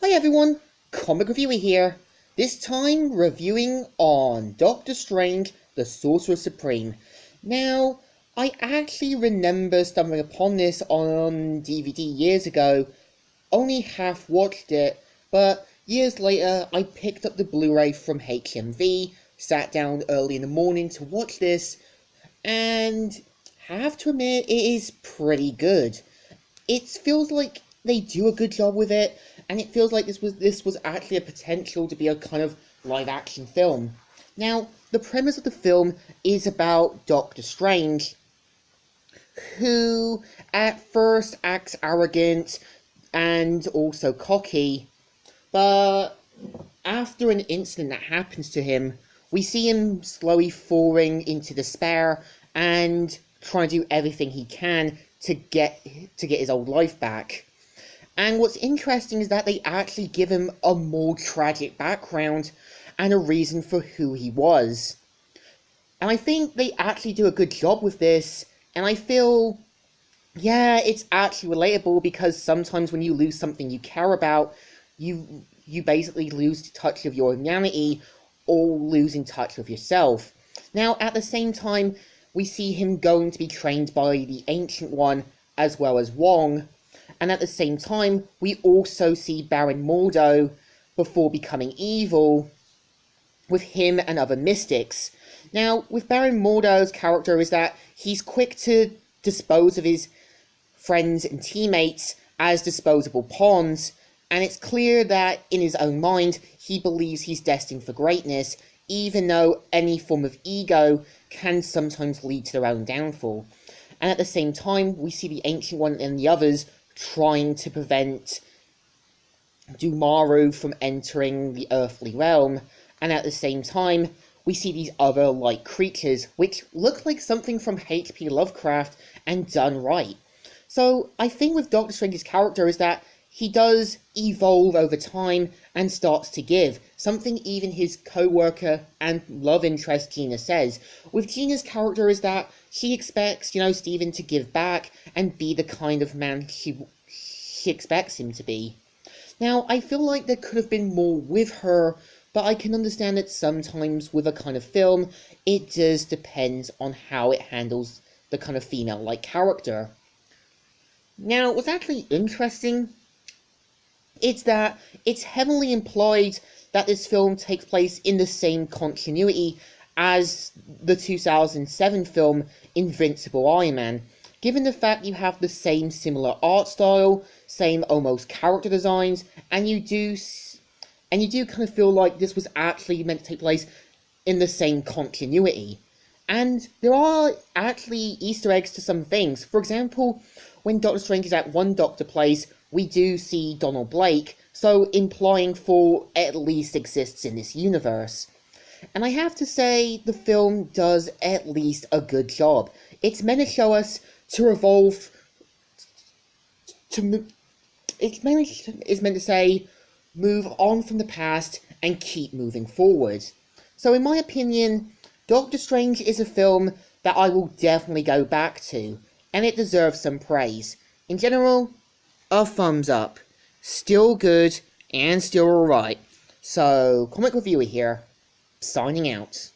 Hi everyone, Comic Reviewer here. This time reviewing on Doctor Strange, the Sorcerer Supreme. Now, I actually remember stumbling upon this on DVD years ago. Only half watched it, but years later I picked up the Blu-ray from HMV, sat down early in the morning to watch this, and have to admit it is pretty good. It feels like they do a good job with it, and it feels like this was actually a potential to be a kind of live action film. Now, the premise of the film is about Doctor Strange, who at first acts arrogant and also cocky, but after an incident that happens to him, we see him slowly falling into despair and trying to do everything he can to get his old life back. And what's interesting is that they actually give him a more tragic background and a reason for who he was. And I think they actually do a good job with this, and I feel, yeah, it's actually relatable, because sometimes when you lose something you care about, you basically lose touch of your humanity or losing touch with yourself. Now, at the same time, we see him going to be trained by the Ancient One as well as Wong, and at the same time, we also see Baron Mordo before becoming evil, with him and other mystics. Now, with Baron Mordo's character is that he's quick to dispose of his friends and teammates as disposable pawns, and it's clear that in his own mind, he believes he's destined for greatness, even though any form of ego can sometimes lead to their own downfall. And at the same time, we see the Ancient One and the others trying to prevent Dumaru from entering the earthly realm, and at the same time, we see these other light creatures, which look like something from H.P. Lovecraft and done right. So I think with Doctor Strange's character is that he does evolve over time and starts to give, something even his co-worker and love interest Gina says. With Gina's character is that she expects, Stephen to give back and be the kind of man she expects him to be. Now, I feel like there could have been more with her, but I can understand that sometimes with a kind of film, it does depend on how it handles the kind of female-like character. Now, what's actually interesting is that it's heavily implied that this film takes place in the same continuity as the 2007 film Invincible Iron Man, given the fact you have the same similar art style, same almost character designs, and you do kind of feel like this was actually meant to take place in the same continuity. And there are actually Easter eggs to some things. For example, when Doctor Strange is at one Doctor place, we do see Donald Blake, so implying Thor at least exists in this universe. And I have to say, the film does at least a good job. It's meant to show us to evolve, it's meant to say, move on from the past and keep moving forward. So in my opinion, Doctor Strange is a film that I will definitely go back to, and it deserves some praise. In general, a thumbs up. Still good and still alright. So, Comic Reviewer here, signing out.